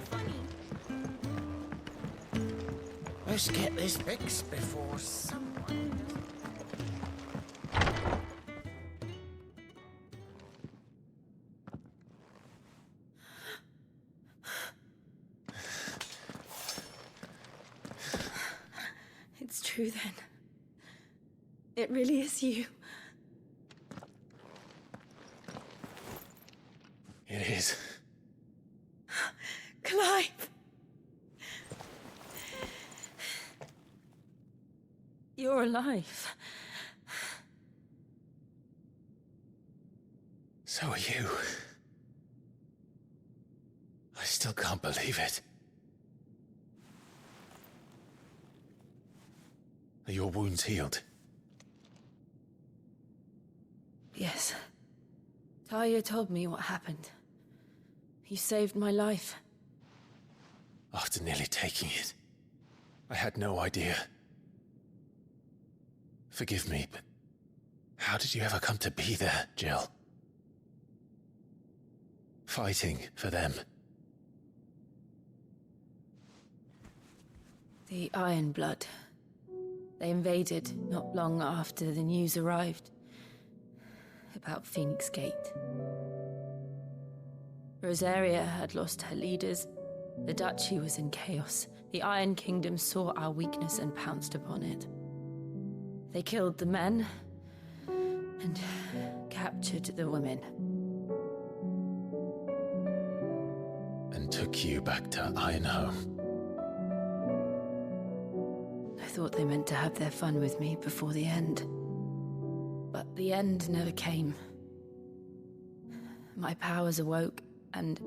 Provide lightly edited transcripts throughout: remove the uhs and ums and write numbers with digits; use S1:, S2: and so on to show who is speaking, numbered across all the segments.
S1: funny. Let's get this fixed before someone...
S2: It's true then. It really is you.
S3: It is.
S2: Clive! You're alive.
S3: So are you. I still can't believe it. Are your wounds healed?
S2: Yes. Talia told me what happened. You saved my life.
S3: After nearly taking it, I had no idea. Forgive me, but how did you ever come to be there, Jill? Fighting for them.
S2: The Iron Blood. They invaded not long after the news arrived about Phoenix Gate. Rosaria had lost her leaders. The Duchy was in chaos. The Iron Kingdom saw our weakness and pounced upon it. They killed the men and captured the women.
S3: And took you back to Ironhome.
S2: I thought they meant to have their fun with me before the end. But the end never came. My powers awoke, and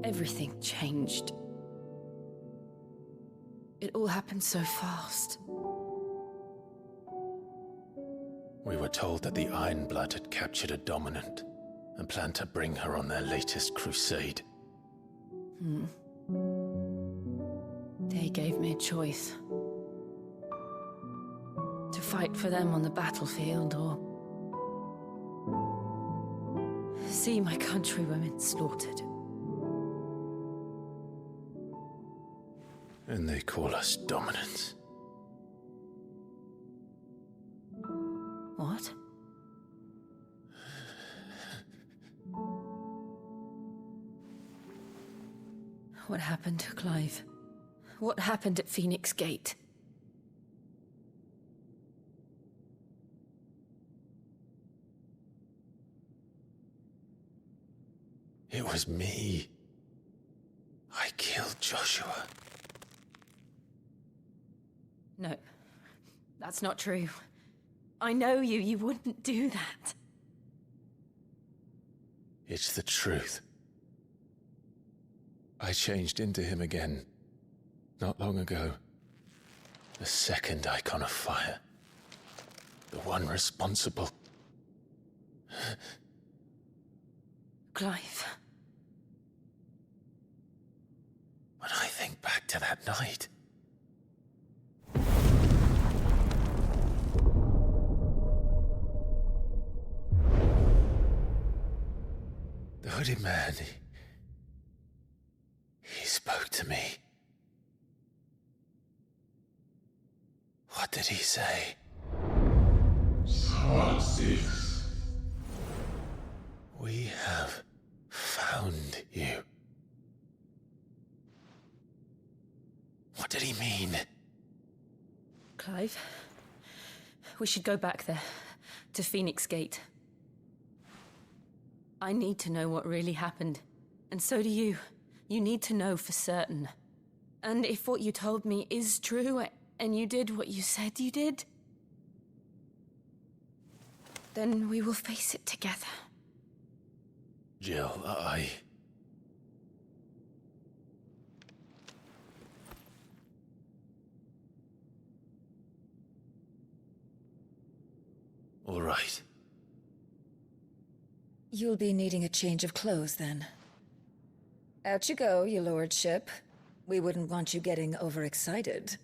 S2: everything changed. It all happened so fast.
S3: We were told that the Iron Blood had captured a dominant and planned to bring her on their latest crusade.
S2: They gave me a choice. To fight for them on the battlefield, or see my countrywomen slaughtered.
S3: And they call us dominants.
S2: What? What happened to Clive? What happened at Phoenix Gate?
S3: It was me. I killed Joshua.
S2: No, that's not true. I know you. You wouldn't do that.
S3: It's the truth. I changed into him again, not long ago. The second icon of fire. The one responsible.
S2: Clive.
S3: When I think back to that night... The hooded man, he spoke to me. What did he say?
S4: XVI.
S3: We have found you. What did he mean?
S2: Clive, we should go back there, to Phoenix Gate. I need to know what really happened, and so do you. You need to know for certain. And if what you told me is true, and you did what you said you did, then we will face it together.
S3: Jill, All right.
S5: You'll be needing a change of clothes, then. Out you go, your lordship. We wouldn't want you getting overexcited.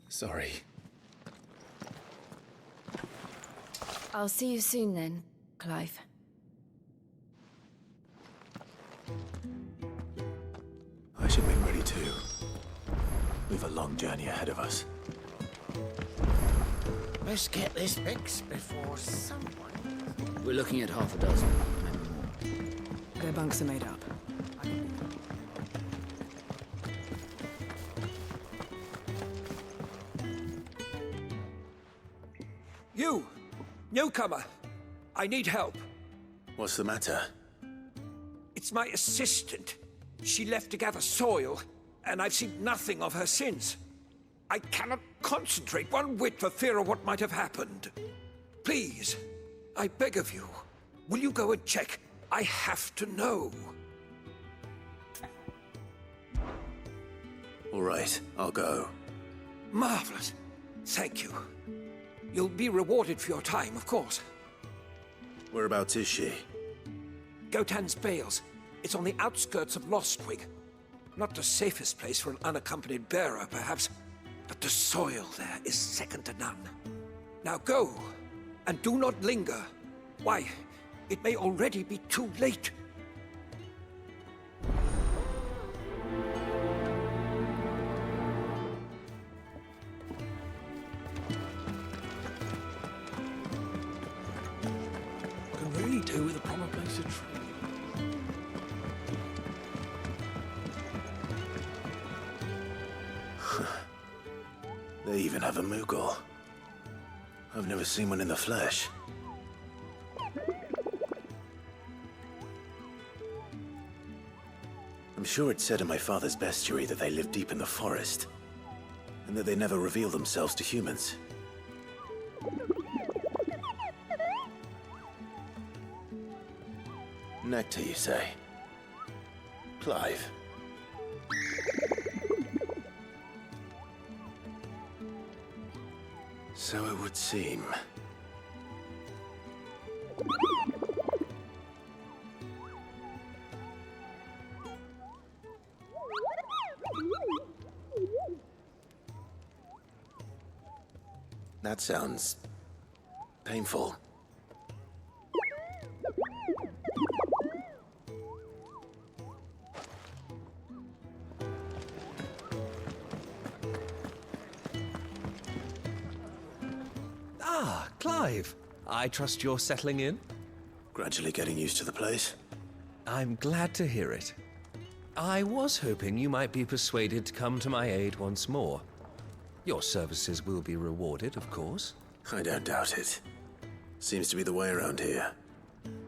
S3: Sorry.
S2: I'll see you soon then, Clive.
S3: long journey ahead of us.
S1: Best get this fixed before someone...
S4: We're looking at half a dozen, maybe more.
S6: Their bunks are made up.
S7: You! Newcomer! I need help.
S3: What's the matter?
S7: It's my assistant. She left to gather soil, and I've seen nothing of her since. I cannot concentrate one whit for fear of what might have happened. Please, I beg of you, will you go and check? I have to know.
S3: All right, I'll go.
S7: Marvelous. Thank you. You'll be rewarded for your time, of course.
S3: Whereabouts is she?
S7: Gotan's Bales. It's on the outskirts of Lostwig. Not the safest place for an unaccompanied bearer, perhaps, but the soil there is second to none. Now go, and do not linger. Why, it may already be too late.
S1: Can really do with a proper place to train.
S3: They even have a Moogle. I've never seen one in the flesh. I'm sure it said in my father's bestiary that they live deep in the forest, and that they never reveal themselves to humans. Nectar, you say? Clive. So it would seem. That sounds painful.
S8: Ah, Clive. I trust you're settling in?
S3: Gradually getting used to the place.
S8: I'm glad to hear it. I was hoping you might be persuaded to come to my aid once more. Your services will be rewarded, of course.
S3: I don't doubt it. Seems to be the way around here.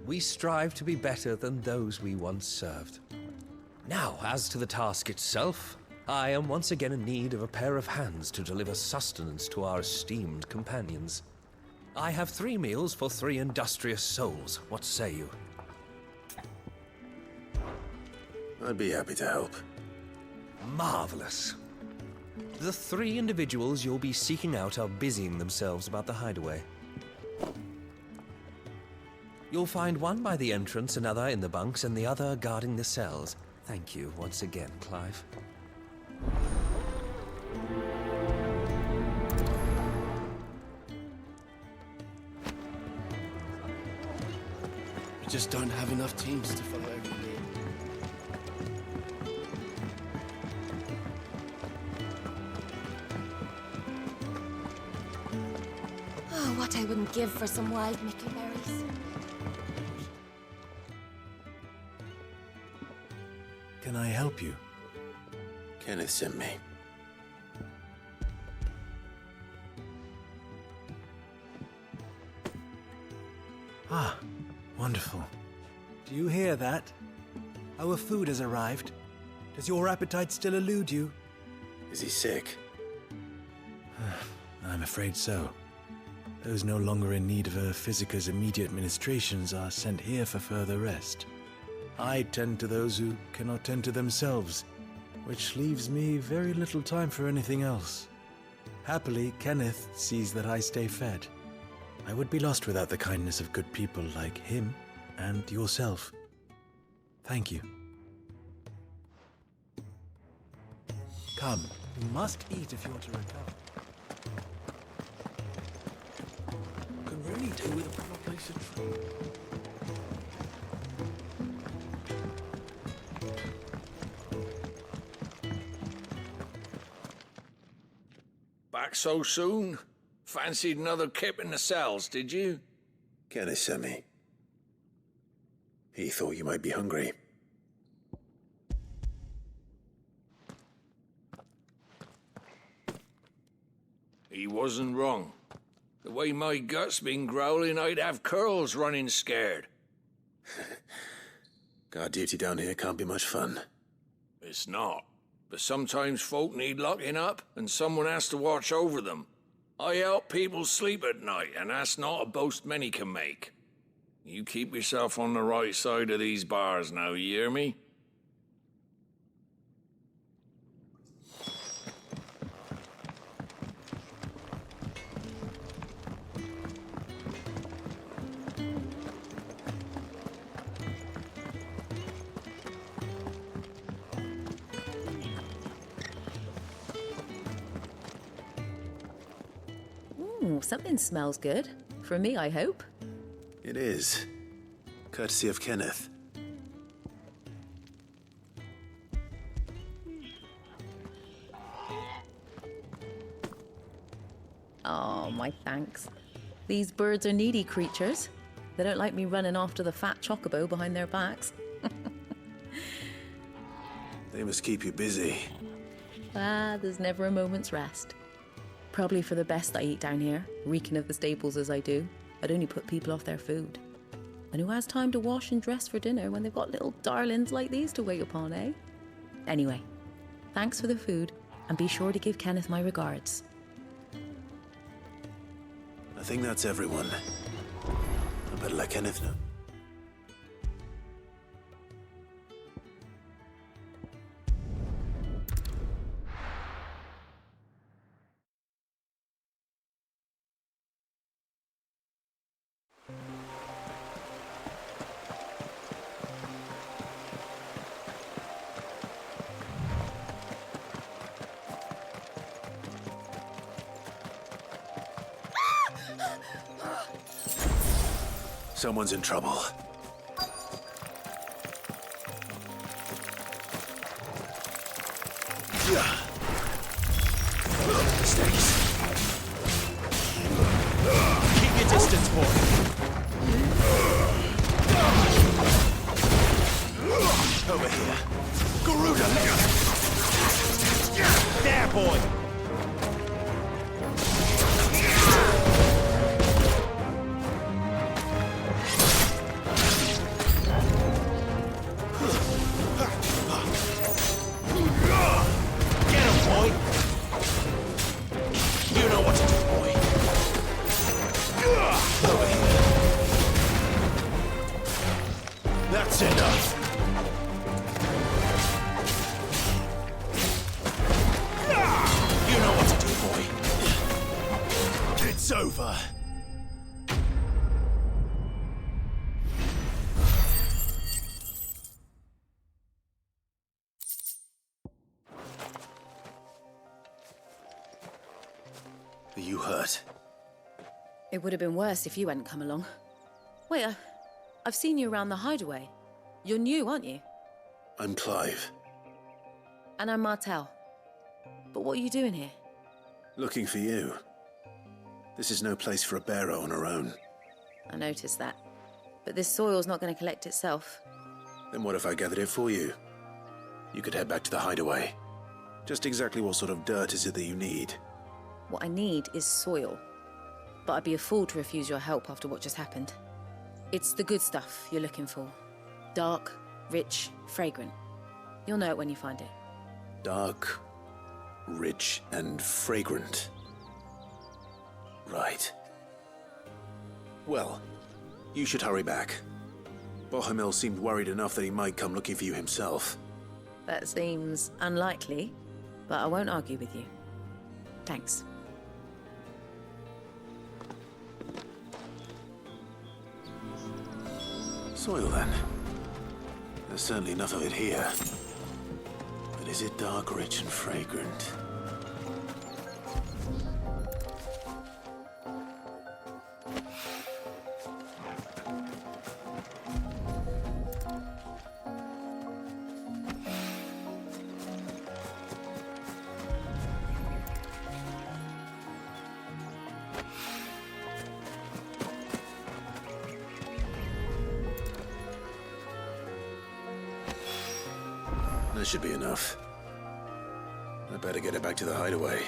S8: We strive to be better than those we once served. Now, as to the task itself, I am once again in need of a pair of hands to deliver sustenance to our esteemed companions. I have 3 meals for 3 industrious souls. What say you?
S3: I'd be happy to help.
S8: Marvelous. The 3 individuals you'll be seeking out are busying themselves about the hideaway. You'll find one by the entrance, another in the bunks, and the other guarding the cells. Thank you once again, Clive.
S1: We just don't have enough teams to follow every lead.
S9: Oh, what I wouldn't give for some wild Mickey berries.
S10: Can I help you?
S3: Kenneth sent me.
S10: Ah, wonderful. Do you hear that? Our food has arrived. Does your appetite still elude you?
S3: Is he sick?
S10: I'm afraid so. Those no longer in need of a Physica's immediate ministrations are sent here for further rest. I tend to those who cannot tend to themselves, which leaves me very little time for anything else. Happily, Kenneth sees that I stay fed. I would be lost without the kindness of good people like him and yourself. Thank you. Come, you must eat if you are to recover.
S1: Can really do with a proper place to train.
S7: Back so soon? Fancied another kip in the cells, did you?
S3: Kenneth sent me. He thought you might be hungry.
S7: He wasn't wrong. The way my gut's been growling, I'd have curls running scared.
S3: Guard duty down here can't be much fun.
S7: It's not. But sometimes folk need locking up, and someone has to watch over them. I help people sleep at night, and that's not a boast many can make. You keep yourself on the right side of these bars now, you hear me?
S6: Ooh, something smells good. For me, I hope.
S3: It is. Courtesy of Kenneth.
S6: Oh, my thanks. These birds are needy creatures. They don't like me running after the fat chocobo behind their backs.
S3: They must keep you busy.
S6: There's never a moment's rest. Probably for the best I eat down here, reeking of the stables as I do. I'd only put people off their food. And who has time to wash and dress for dinner when they've got little darlings like these to wait upon, eh? Anyway, thanks for the food, and be sure to give Kenneth my regards.
S3: I think that's everyone. I better let Kenneth know. Someone's in trouble. Stakes. Keep your distance, boy. Over here. Garuda, there, boy. That's enough. You know what to do, boy. It's over. Are you hurt?
S6: It would have been worse if you hadn't come along. Wait, I've seen you around the hideaway. You're new, aren't you?
S3: I'm Clive.
S6: And I'm Martel. But what are you doing here?
S3: Looking for you. This is no place for a bearer on her own.
S6: I noticed that. But this soil's not going to collect itself.
S3: Then what if I gathered it for you? You could head back to the hideaway. Just exactly what sort of dirt is it that you need?
S6: What I need is soil. But I'd be a fool to refuse your help after what just happened. It's the good stuff you're looking for. Dark, rich, fragrant. You'll know it when you find it.
S3: Dark, rich, and fragrant. Right. Well, you should hurry back. Bohemil seemed worried enough that he might come looking for you himself.
S6: That seems unlikely, but I won't argue with you. Thanks.
S3: Soil, then. There's certainly enough of it here. But is it dark, rich, and fragrant? That should be enough. I better get it back to the hideaway.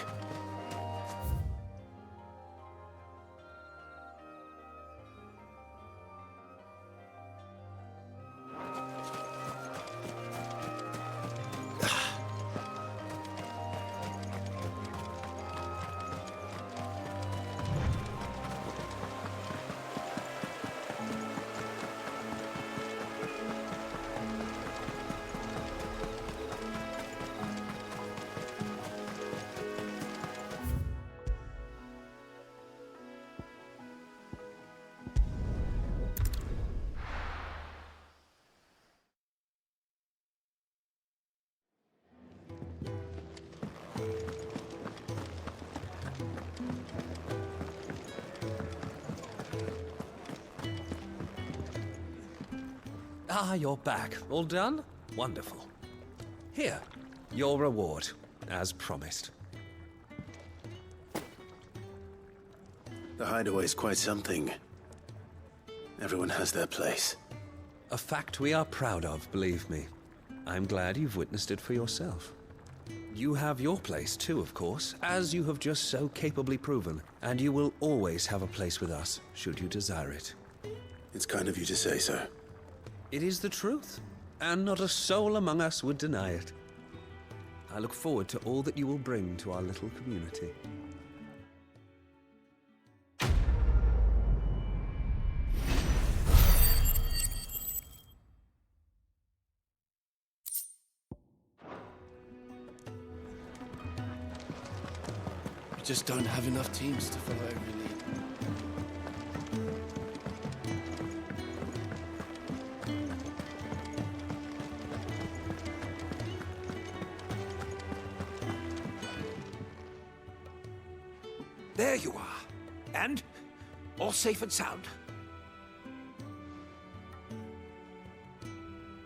S8: Ah, you're back. All done? Wonderful. Here, your reward, as promised.
S3: The hideaway's quite something. Everyone has their place.
S8: A fact we are proud of, believe me. I'm glad you've witnessed it for yourself. You have your place too, of course, as you have just so capably proven, and you will always have a place with us, should you desire it.
S3: It's kind of you to say so.
S8: It is the truth, and not a soul among us would deny it. I look forward to all that you will bring to our little community.
S11: We just don't have enough teams to follow every lead.
S7: There you are. And? All safe and sound?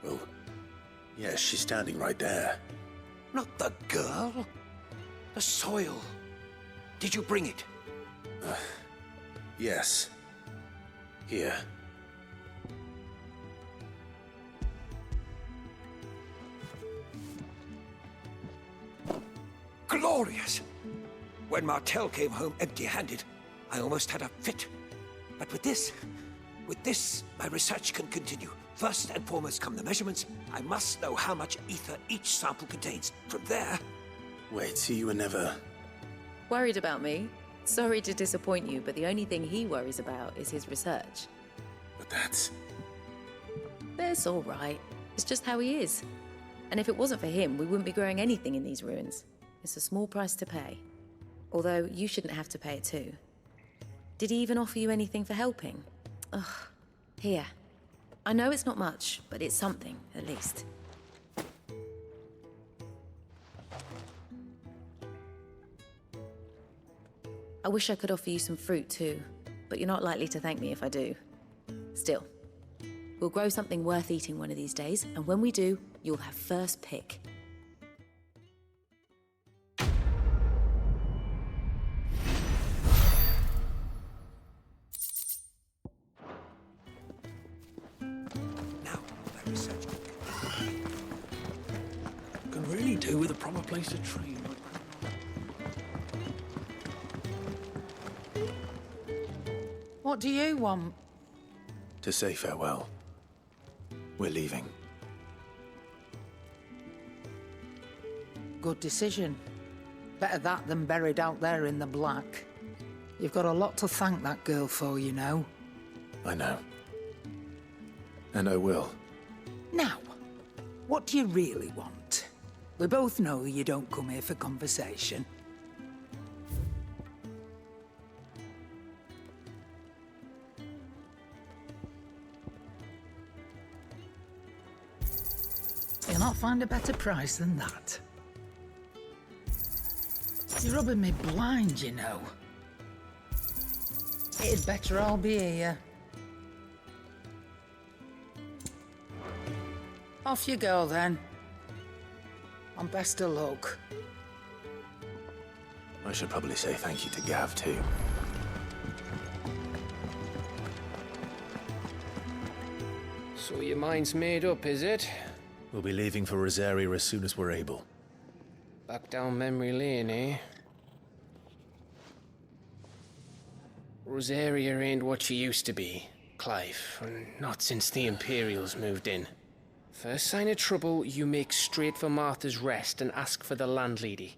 S3: Oh, yes, she's standing right there.
S7: Not the girl. The soil. Did you bring it?
S3: Yes. Here.
S7: Glorious! When Martel came home empty-handed, I almost had a fit. But with this, my research can continue. First and foremost come the measurements. I must know how much ether each sample contains. From there...
S3: Wait, so you were never...
S6: Worried about me? Sorry to disappoint you, but the only thing he worries about is his research.
S3: But that's...
S6: That's all right. It's just how he is. And if it wasn't for him, we wouldn't be growing anything in these ruins. It's a small price to pay. Although, you shouldn't have to pay it too. Did he even offer you anything for helping? Ugh. Here. I know it's not much, but it's something, at least. I wish I could offer you some fruit too, but you're not likely to thank me if I do. Still, we'll grow something worth eating one of these days, and when we do, you'll have first pick.
S11: Can really do with a proper place to train.
S1: What do you want?
S3: To say farewell. We're leaving.
S1: Good decision. Better that than buried out there in the black. You've got a lot to thank that girl for, you know.
S3: I know. And I will.
S1: Now, what do you really want? We both know you don't come here for conversation. You'll not find a better price than that. You're rubbing me blind, you know. It'd better all be here. Off you go, then. And best of luck.
S3: I should probably say thank you to Gav, too.
S11: So your mind's made up, is it?
S3: We'll be leaving for Rosaria as soon as we're able.
S12: Back down memory lane, eh? Rosaria ain't what she used to be, Clive. Not since the Imperials moved in. First sign of trouble, you make straight for Martha's Rest and ask for the landlady.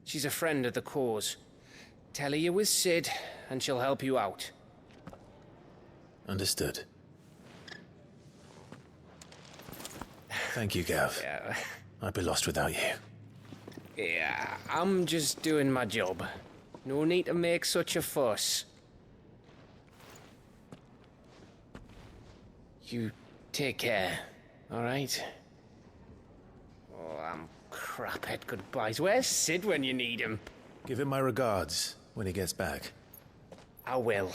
S12: She's a friend of the cause. Tell her you're with Sid, and she'll help you out.
S3: Understood. Thank you, Gav.
S12: Yeah.
S3: I'd be lost without you.
S12: Yeah, I'm just doing my job. No need to make such a fuss. You take care, alright? Oh, I'm crap at goodbyes. Where's Sid when you need him?
S3: Give him my regards when he gets back.
S12: I will.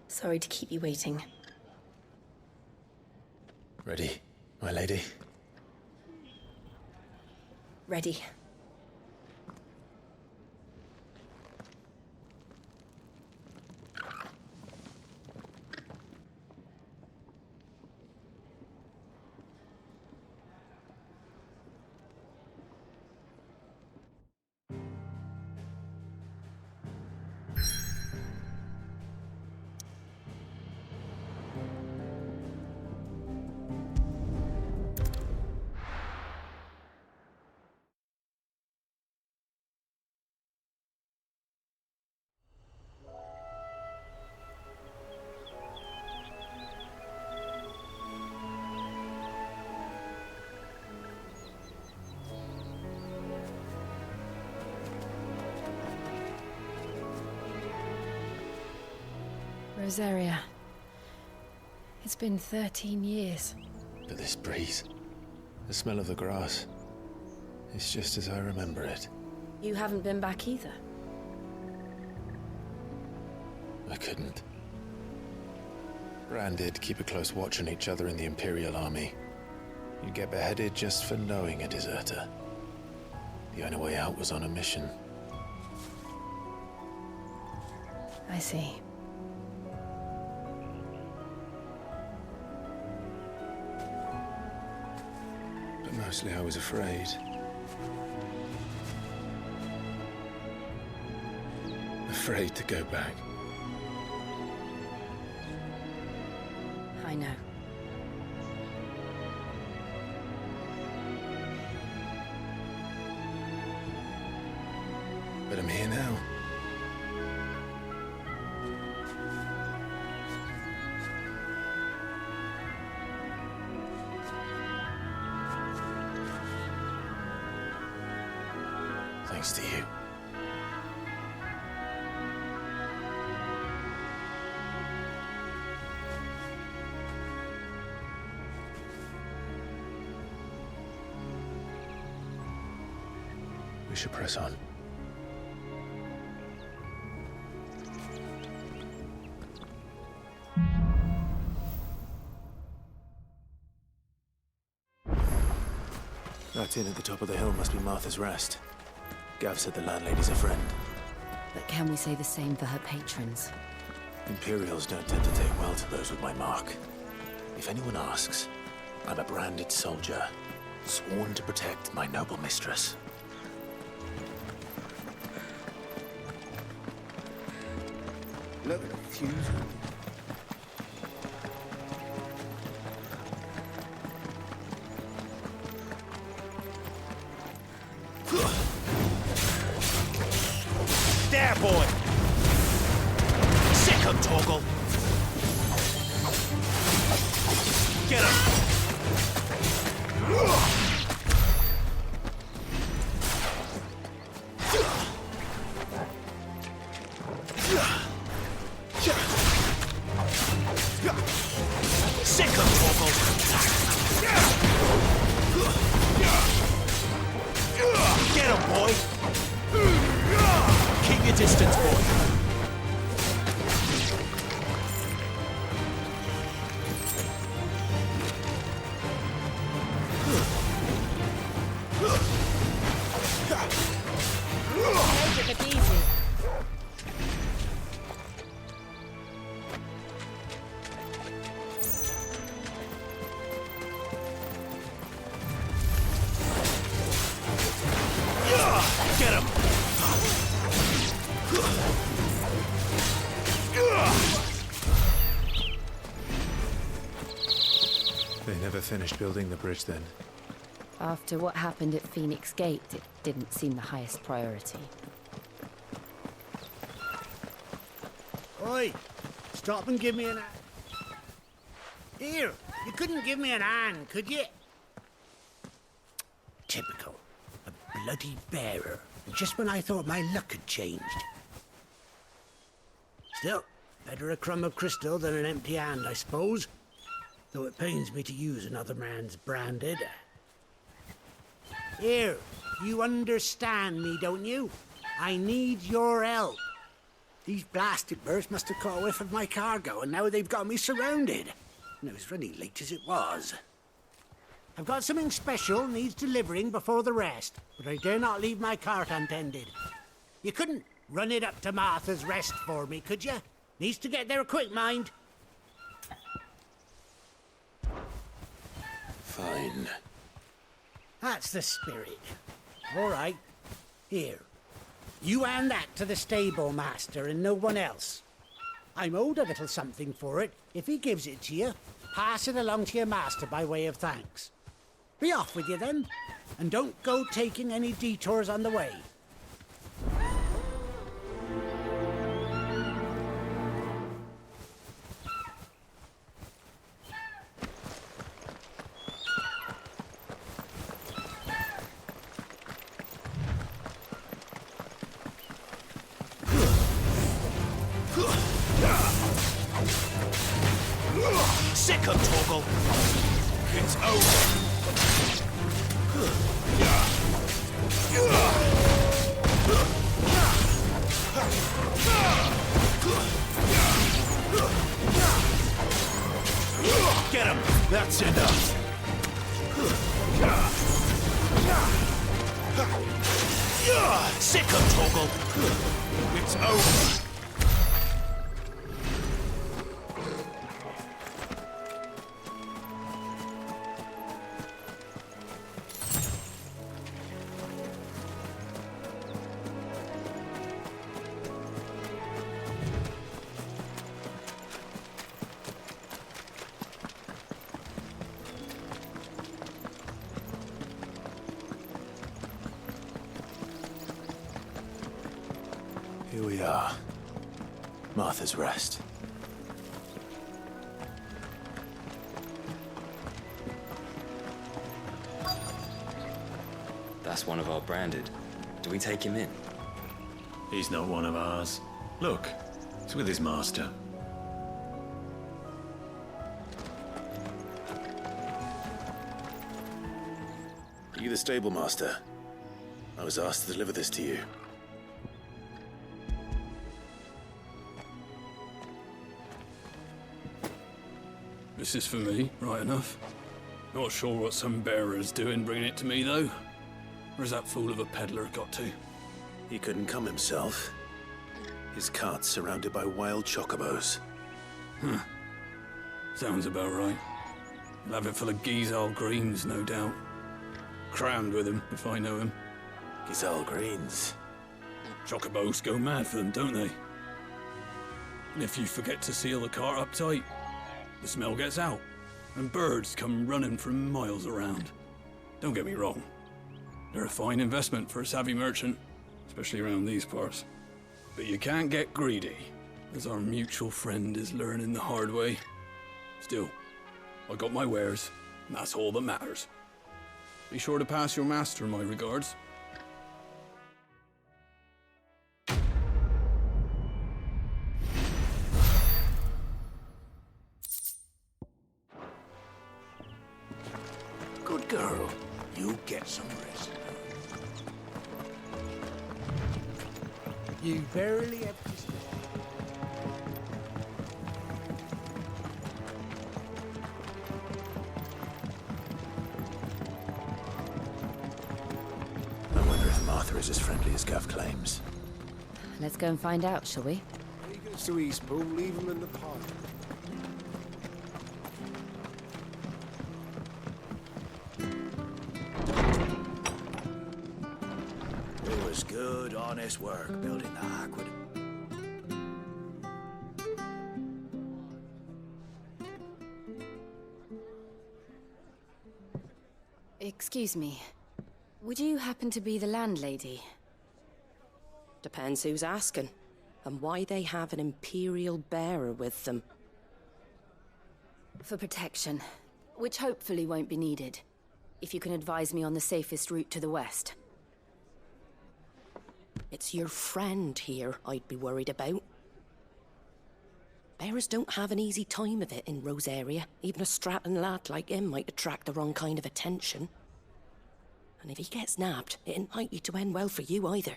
S2: Sorry to keep you waiting.
S3: Ready, my lady?
S2: Ready. Rosaria. It's been 13 years.
S3: But this breeze, the smell of the grass, it's just as I remember it.
S2: You haven't been back either.
S3: I couldn't. Bran did keep a close watch on each other in the Imperial Army. You'd get beheaded just for knowing a deserter. The only way out was on a mission.
S2: I see.
S3: But mostly I was afraid. Afraid to go back.
S2: I know.
S3: But I'm here now. Thanks to you. We should press on. That inn at the top of the hill must be Martha's Rest. Gav said the landlady's a friend.
S2: But can we say the same for her patrons?
S3: Imperials don't tend to take well to those with my mark. If anyone asks, I'm a branded soldier, sworn to protect my noble mistress.
S11: Look at the fuse.
S8: There, boy! Sick him, Torgal! Get him! Sick him, Torgal! Get him, boy! Keep your distance, boy.
S2: Take it easy.
S3: finished building the bridge then?
S2: After what happened at Phoenix Gate, it didn't seem the highest priority.
S13: Oi! Stop and give me an hand. Here, you couldn't give me an hand, could you? Typical. A bloody bearer. Just when I thought my luck had changed. Still, better a crumb of crystal than an empty hand, I suppose. Though it pains me to use another man's branded. Here, you understand me, don't you? I need your help. These blasted birds must have caught a whiff of my cargo, and now they've got me surrounded. And it was running late as it was. I've got something special needs delivering before the rest, but I dare not leave my cart untended. You couldn't run it up to Martha's Rest for me, could you? Needs to get there quick, mind.
S3: Fine.
S13: That's the spirit. All right. Here. You hand that to the stable master and no one else. I'm owed a little something for it. If he gives it to you, pass it along to your master by way of thanks. Be off with you then, and don't go taking any detours on the way.
S3: Sick of Torgal! It's over! Get him! That's enough! Sick of Torgal! It's over! Here we are. Martha's Rest.
S14: That's one of our branded. Do we take him in?
S10: He's not one of ours. Look, he's with his master.
S3: Are you the stable master? I was asked to deliver this to you.
S11: This is for me, right enough. Not sure what some bearer's doing bringing it to me, though. Where's that fool of a peddler got to?
S3: He couldn't come himself. His cart's surrounded by wild chocobos.
S11: Huh. Sounds about right. He'll have it full of Gizal greens, no doubt. Crammed with him, if I know him.
S3: Gizal greens?
S11: Chocobos go mad for them, don't they? And if you forget to seal the cart up tight, the smell gets out, and birds come running from miles around. Don't get me wrong. They're a fine investment for a savvy merchant, especially around these parts. But you can't get greedy, as our mutual friend is learning the hard way. Still, I got my wares, and that's all that matters. Be sure to pass your master my regards.
S13: Good girl. You get some rest. You verily have to stay.
S3: I wonder if Martha is as friendly as Gav claims.
S2: Let's go and find out, shall we?
S7: He goes to Eastbourne, leave him in the park.
S10: It was good, honest work building the aqueduct.
S2: Excuse me. Would you happen to be the landlady?
S15: Depends who's asking, and why they have an Imperial bearer with them.
S2: For protection, which hopefully won't be needed. If you can advise me on the safest route to the west.
S15: It's your friend here I'd be worried about. Bearers don't have an easy time of it in Rosaria. Even a strapping lad like him might attract the wrong kind of attention. And if he gets nabbed, it ain't likely to end well for you either.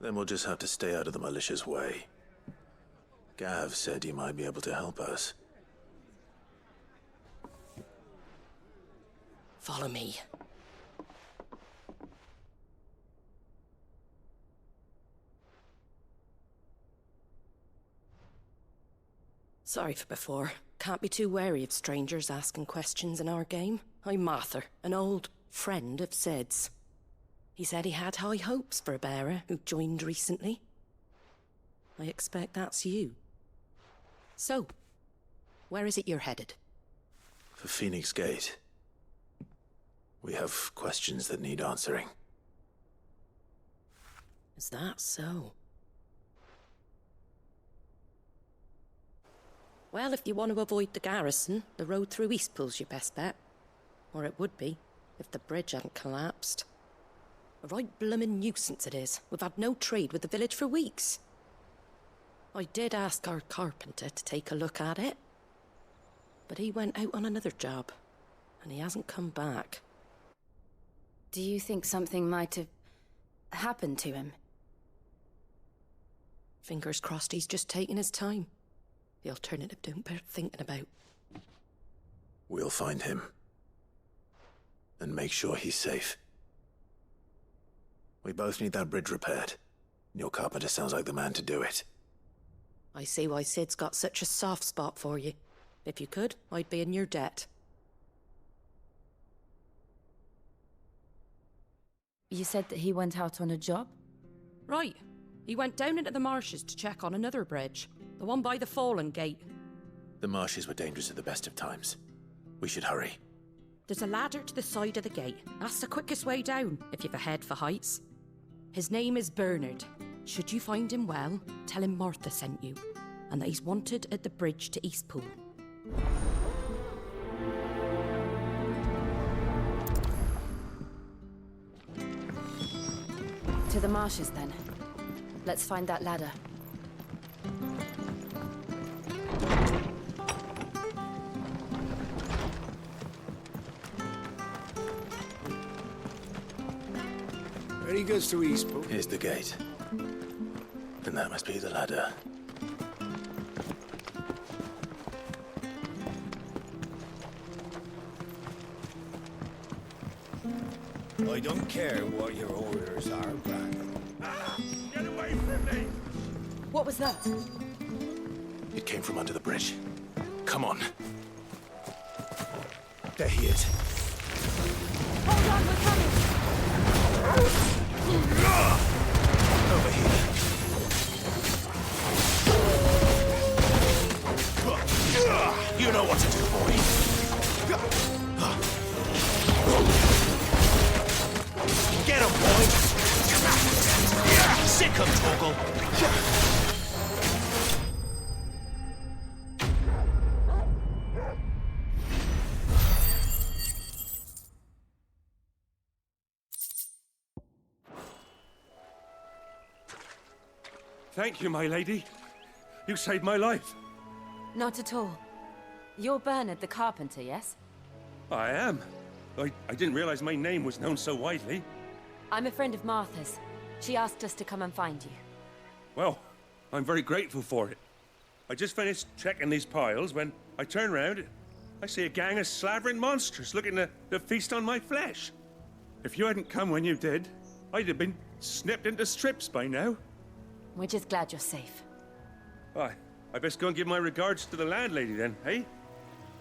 S3: Then we'll just have to stay out of the malicious way. Gav said he might be able to help us.
S15: Follow me. Sorry for before. Can't be too wary of strangers asking questions in our game. I'm Martha, an old friend of Sid's. He said he had high hopes for a bearer who joined recently. I expect that's you. So, where is it you're headed?
S3: For Phoenix Gate. We have questions that need answering.
S15: Is that so? Well, if you want to avoid the garrison, the road through Eastpool's your best bet. Or it would be, if the bridge hadn't collapsed. A right bloomin' nuisance it is. We've had no trade with the village for weeks. I did ask our carpenter to take a look at it. But he went out on another job, and he hasn't come back.
S2: Do you think something might have happened to him?
S15: Fingers crossed he's just taking his time. The alternative don't bear thinking about.
S3: We'll find him. And make sure he's safe. We both need that bridge repaired. Your carpenter sounds like the man to do it.
S15: I see why Sid's got such a soft spot for you. If you could, I'd be in your debt.
S2: You said that he went out on a job?
S15: Right. He went down into the marshes to check on another bridge. The one by the Fallen Gate.
S3: The marshes were dangerous at the best of times. We should hurry.
S15: There's a ladder to the side of the gate. That's the quickest way down, if you've a head for heights. His name is Bernard. Should you find him well, tell him Martha sent you, and that he's wanted at the bridge to Eastpool.
S2: To the marshes, then. Let's find that ladder.
S13: Where he goes to Eastpool?
S3: Here's the gate. And that must be the ladder.
S16: I don't care what your orders are, Brandon.
S7: Get away from me!
S2: What was that?
S3: It came from under the bridge. Come on. There he is.
S2: Hold on, we're coming!
S3: Over here. You know what to do, boy. Get him, boy! Sick him, Torgal!
S7: Thank you, my lady. You saved my life.
S2: Not at all. You're Bernard the carpenter, yes?
S7: I am. I didn't realize my name was known so widely.
S2: I'm a friend of Martha's. She asked us to come and find you.
S7: Well, I'm very grateful for it. I just finished checking these piles when I turn round. I see a gang of slavering monsters looking to feast on my flesh. If you hadn't come when you did, I'd have been snipped into strips by now.
S2: We're just glad you're safe.
S7: I best go and give my regards to the landlady then, eh?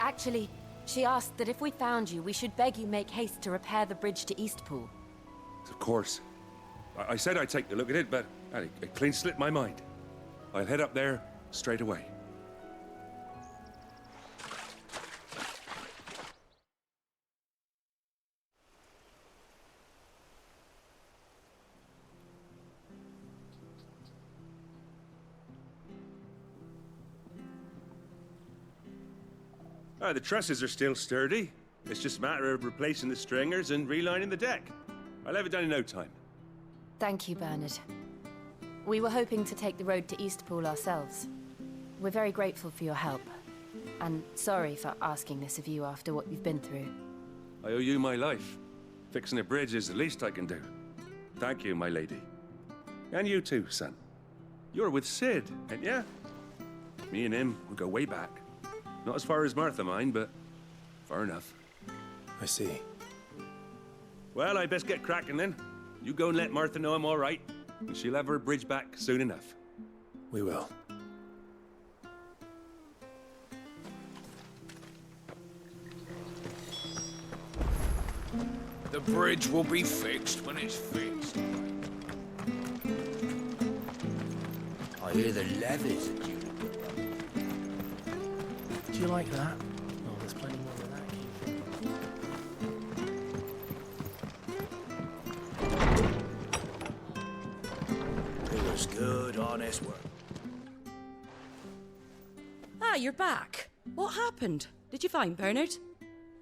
S2: Actually, she asked that if we found you, we should beg you make haste to repair the bridge to Eastpool.
S7: Of course. I said I'd take a look at it, but it clean slipped my mind. I'll head up there straight away.
S17: The trusses are still sturdy. It's just a matter of replacing the stringers and relining the deck. I'll have it done in no time.
S2: Thank you, Bernard. We were hoping to take the road to Eastpool ourselves. We're very grateful for your help. And sorry for asking this of you after what you've been through.
S17: I owe you my life. Fixing a bridge is the least I can do. Thank you, my lady. And you too, son. You're with Sid, ain't ya? Me and him, we go way back. Not as far as Martha, mind, but far enough.
S3: I see.
S17: Well, I best get cracking then. You go and let Martha know I'm all right, and she'll have her bridge back soon enough.
S3: We will.
S4: The bridge will be fixed when it's fixed. I hear the levies are due to go up.
S12: Do you like that? Oh, there's plenty more where that came from.
S16: It was good, honest work.
S15: Ah, you're back. What happened? Did you find Bernard?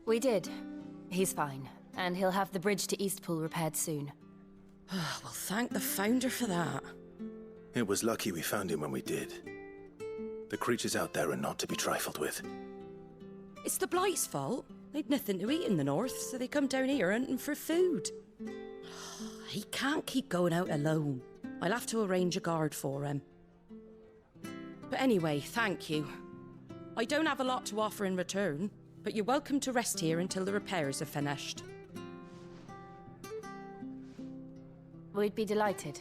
S2: We did. He's fine. And he'll have the bridge to Eastpool repaired soon.
S15: Well, thank the Founder for that.
S3: It was lucky we found him when we did. The creatures out there are not to be trifled with.
S15: It's the Blight's fault. They'd nothing to eat in the north, so they come down here hunting for food. He can't keep going out alone. I'll have to arrange a guard for him. But anyway, thank you. I don't have a lot to offer in return, but you're welcome to rest here until the repairs are finished.
S2: We'd be delighted.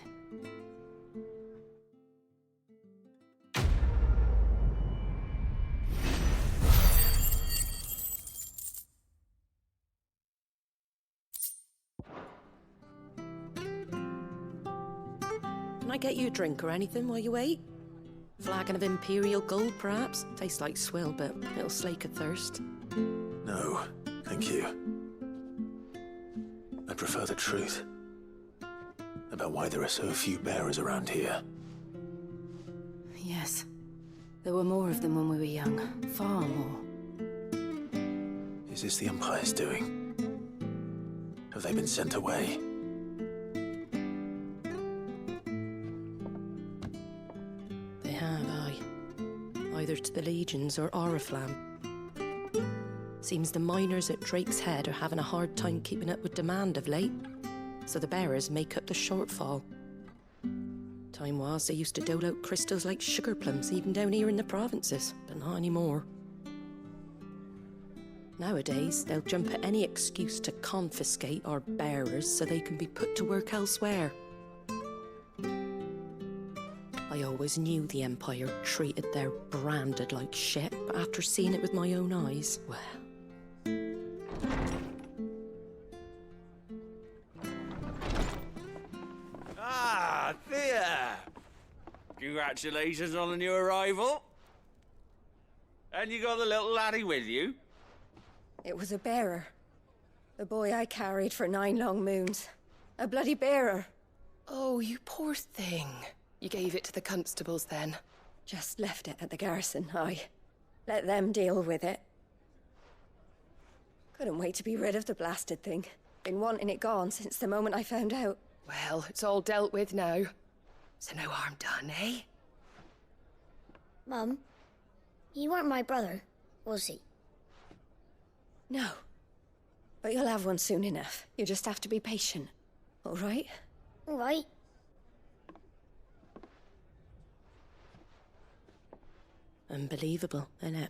S15: Can I get you a drink or anything while you wait? Flagon of Imperial Gold, perhaps? Tastes like swill, but it'll slake a thirst.
S3: No, thank you. I prefer the truth. About why there are so few bearers around here.
S2: Yes. There were more of them when we were young. Far more.
S3: Is this the Empire's doing? Have they been sent away?
S15: They have, aye. Either to the Legions or Oriflamme. Seems the miners at Drake's Head are having a hard time keeping up with demand of late, so the bearers make up the shortfall. Time was they used to dole out crystals like sugar plums even down here in the provinces, but not anymore. Nowadays, they'll jump at any excuse to confiscate our bearers so they can be put to work elsewhere. I always knew the Empire treated their branded like shit, but after seeing it with my own eyes, well...
S16: Ah, Thea! Congratulations on the new arrival. And you got the little laddie with you?
S9: It was a bearer. The boy I carried for 9 long moons. A bloody bearer.
S18: Oh, you poor thing. You gave it to the constables then?
S9: Just left it at the garrison, aye. Let them deal with it. Couldn't wait to be rid of the blasted thing. Been wanting it gone since the moment I found out.
S18: Well, it's all dealt with now. So no harm done, eh?
S19: Mum, you weren't my brother, was he?
S9: No. But you'll have one soon enough. You just have to be patient. All right?
S19: All right.
S15: Unbelievable, innit?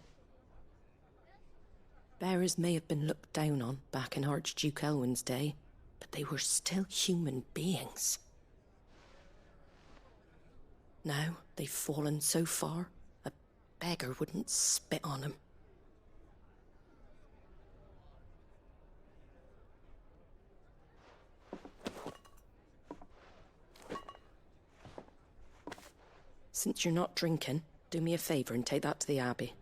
S15: Bearers may have been looked down on back in Archduke Elwin's day, but they were still human beings. Now they've fallen so far, a beggar wouldn't spit on them. Since you're not drinking, do me a favour and take that to the Abbey.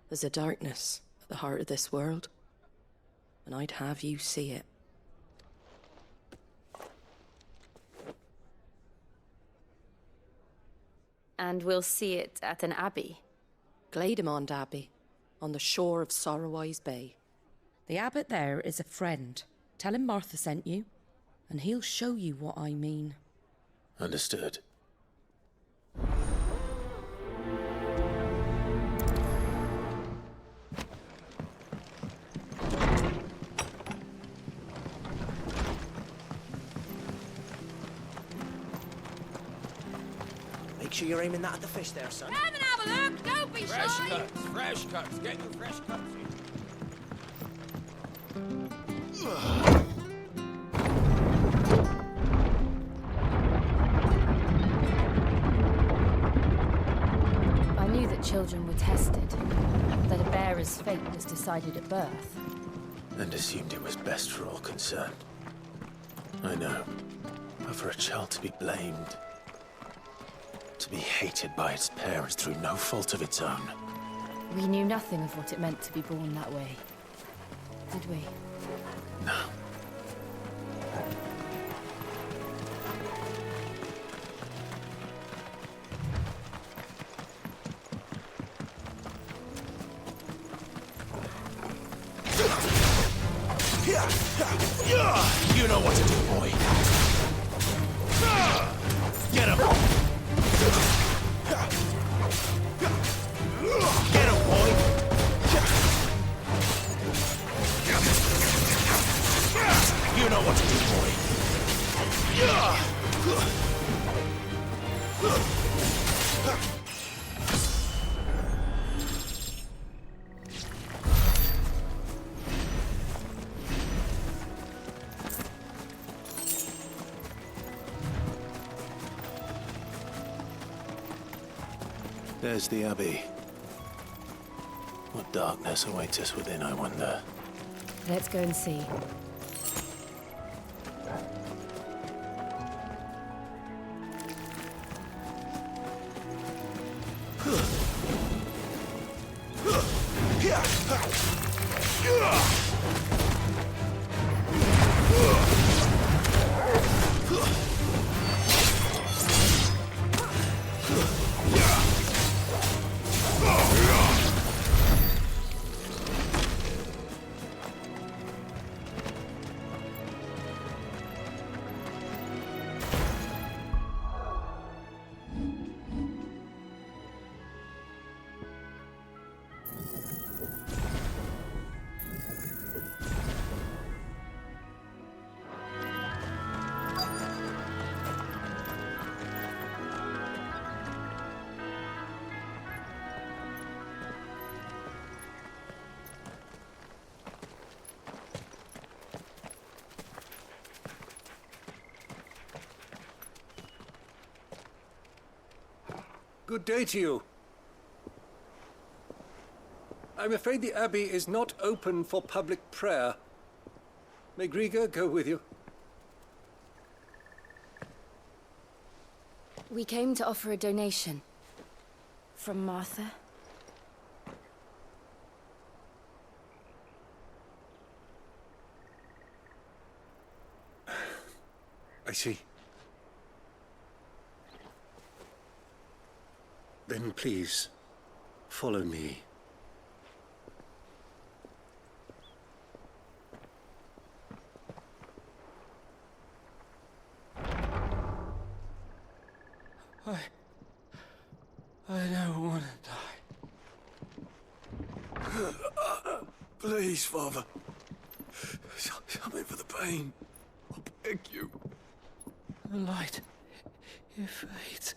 S15: There's a darkness at the heart of this world, and I'd have you see it.
S2: And we'll see it at an abbey?
S15: Glademond Abbey. on the shore of Sorrowise Bay. The abbot there is a friend. Tell him Martha sent you, and he'll show you what I mean.
S3: Understood.
S20: Make sure you're aiming that at the fish there, son.
S9: Come and have a look. Don't be
S16: Fresh
S9: shy.
S16: cuts, fresh cuts. Get your fresh cuts in.
S2: I knew that children were tested, that a bearer's fate was decided at birth.
S3: And assumed it was best for all concerned. I know. But for a child to be blamed, to be hated by its parents through no fault of its own.
S2: We knew nothing of what it meant to be born that way, did we?
S3: No.
S20: You know what to do, boy. Get him. Get him, boy. You know what to do, boy.
S3: There's the Abbey. What darkness awaits us within, I wonder.
S2: Let's go and see.
S8: Good day to you. I'm afraid the Abbey is not open for public prayer. May Griga go with you?
S2: We came to offer a donation. From Martha.
S8: I see. Then please, follow me.
S11: I don't want to die.
S10: Please, Father. Something for the pain. I'll beg you.
S11: The light, it fades.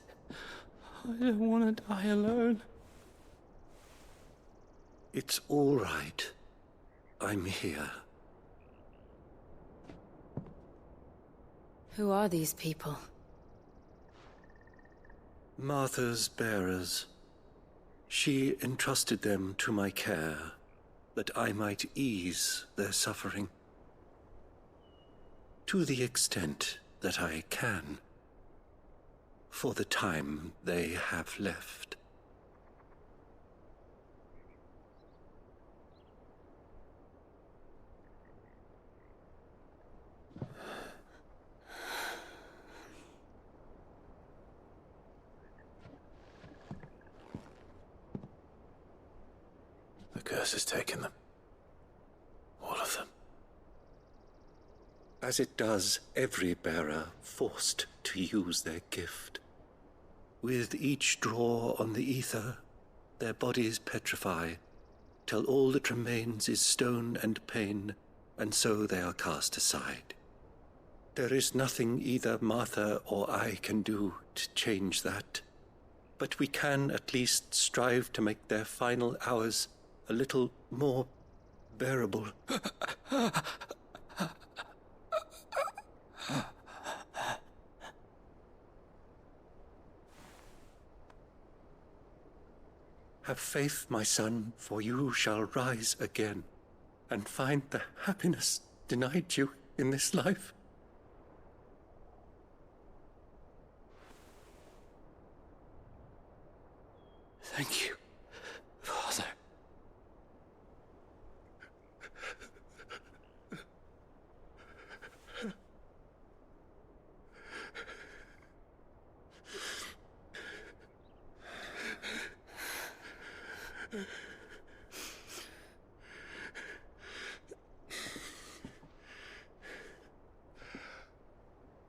S11: I don't want to die alone.
S8: It's all right. I'm here.
S2: Who are these people?
S8: Martha's bearers. She entrusted them to my care, that I might ease their suffering. To the extent that I can, for the time they have left.
S3: The curse has taken them. All of them.
S21: As it does every bearer forced to use their gift. With each draw on the ether, their bodies petrify, till all that remains is stone and pain, and so they are cast aside. There is nothing either Martha or I can do to change that, but we can at least strive to make their final hours a little more bearable. Have faith, my son, for you shall rise again and find the happiness denied you in this life.
S20: Thank you, Father.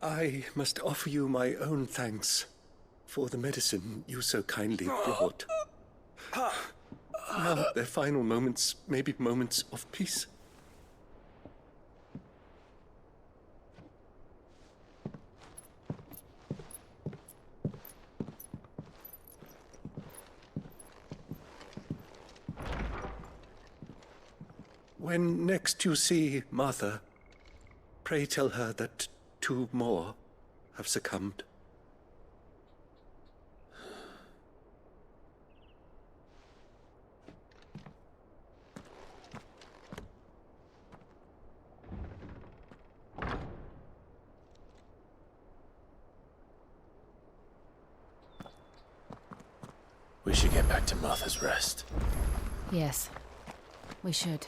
S21: I must offer you my own thanks for the medicine you so kindly brought. Now their final moments may be moments of peace. When next you see Martha, pray tell her that 2 more have succumbed.
S3: We should get back to Martha's Rest.
S2: Yes, we should.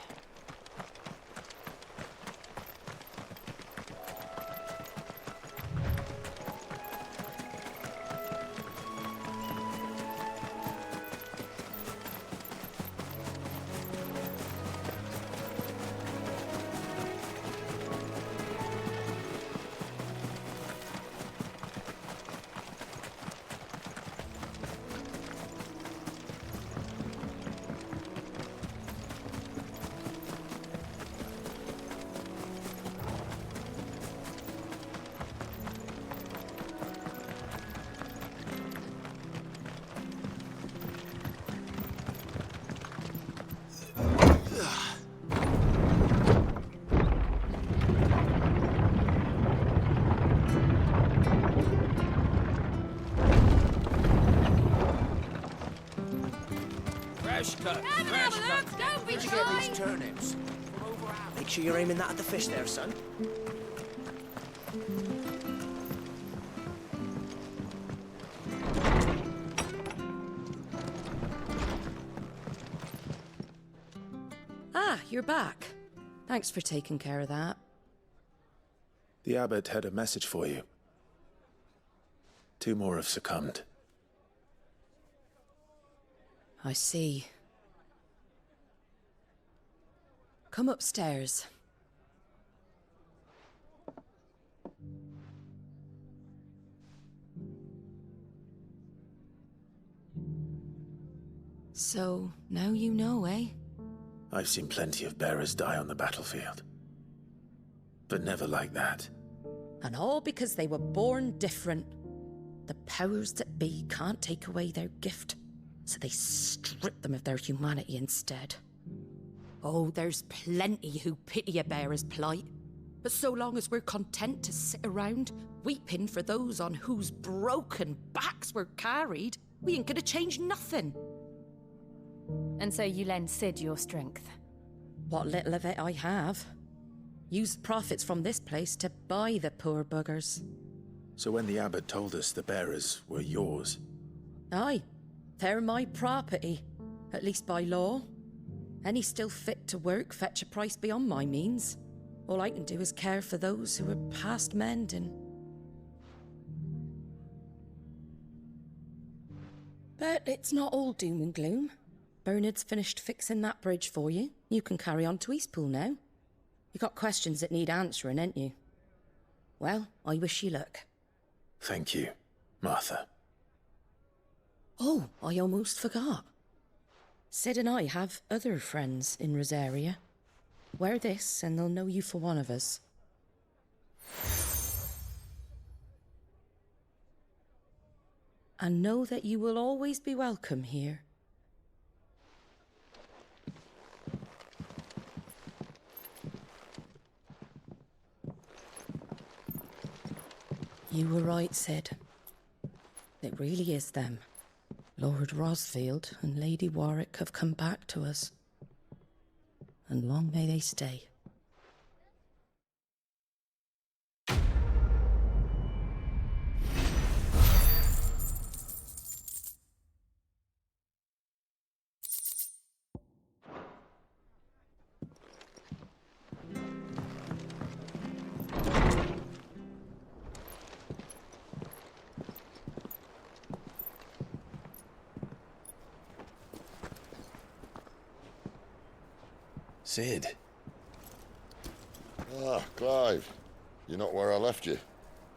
S20: Fresh cut. Where'd you get these turnips? Make sure you're aiming that at the fish there, son.
S15: Ah, you're back. Thanks for taking care of that.
S3: The abbot had a message for you. 2 more have succumbed.
S15: I see. Come upstairs. So, now you know, eh?
S3: I've seen plenty of bearers die on the battlefield. But never like that.
S15: And all because they were born different. The powers that be can't take away their gift, so they strip them of their humanity instead. Oh, there's plenty who pity a bearer's plight. But so long as we're content to sit around, weeping for those on whose broken backs we're carried, we ain't gonna change nothing.
S2: And so you lend Sid your strength?
S15: What little of it I have. Use the profits from this place to buy the poor buggers.
S3: So when the abbot told us the bearers were yours...
S15: Aye, they're my property, at least by law. Any still fit to work fetch a price beyond my means. All I can do is care for those who are past mending. But it's not all doom and gloom. Bernard's finished fixing that bridge for you. You can carry on to Eastpool now. You got questions that need answering, ain't you? Well, I wish you luck.
S3: Thank you, Martha.
S15: Oh, I almost forgot. Sid and I have other friends in Rosaria. Wear this and they'll know you for one of us. And know that you will always be welcome here. You were right, Sid. It really is them. Lord Rosfield and Lady Warwick have come back to us. And long may they stay.
S3: Sid.
S5: Ah, Clive. You're not where I left you.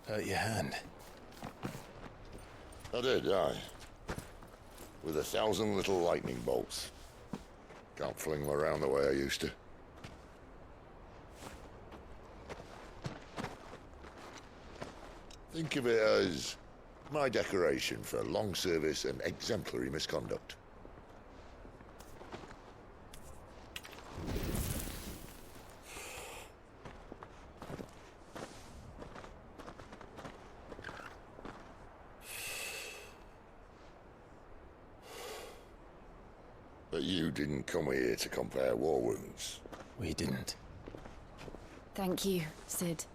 S3: Hurt your hand.
S5: I did, aye. With 1,000 little lightning bolts. Can't fling them around the way I used to. Think of it as my decoration for long service and exemplary misconduct. But you didn't come here to compare war wounds.
S3: We didn't.
S2: Thank you, Sid.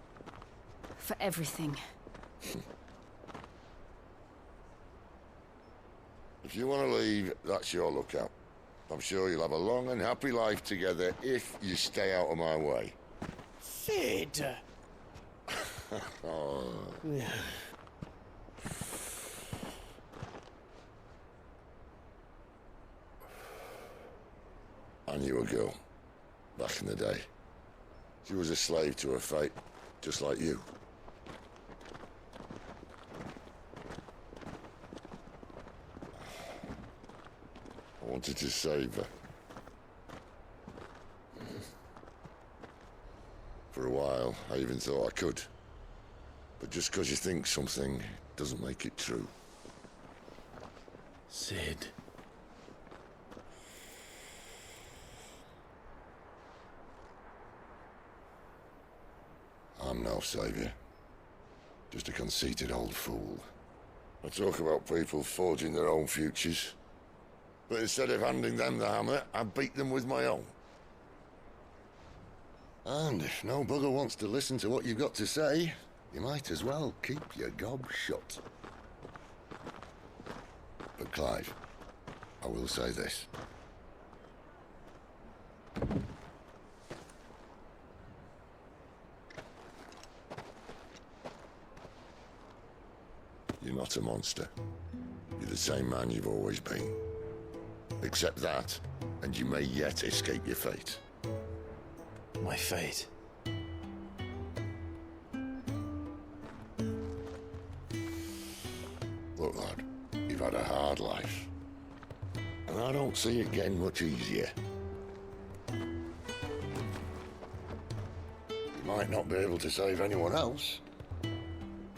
S2: For everything.
S5: If you want to leave, that's your lookout. I'm sure you'll have a long and happy life together if you stay out of my way.
S12: Sid!
S5: Oh. I knew a girl, back in the day. She was a slave to her fate, just like you. I wanted to save her. For a while, I even thought I could. But just because you think something doesn't make it true.
S3: Sid.
S5: I'm no savior. Just a conceited old fool. I talk about people forging their own futures. But instead of handing them the hammer, I beat them with my own. And if no bugger wants to listen to what you've got to say, you might as well keep your gob shut. But Clive, I will say this. You're not a monster. You're the same man you've always been. Accept that, and you may yet escape your fate.
S3: My fate?
S5: Look, lad, you've had a hard life. And I don't see it getting much easier. You might not be able to save anyone else,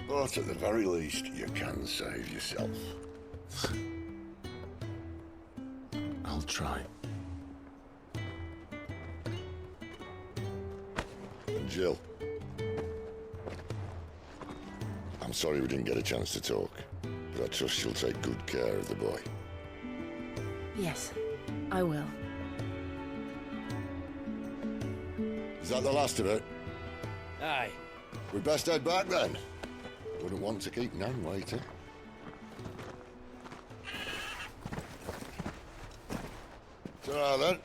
S5: but at the very least, you can save yourself.
S3: I'll try.
S5: And Jill, I'm sorry we didn't get a chance to talk, but I trust you'll take good care of the boy.
S2: Yes, I will.
S5: Is that the last of it?
S12: Aye.
S5: We'd best head back then. Wouldn't want to keep Nan waiting. Ta-ra then.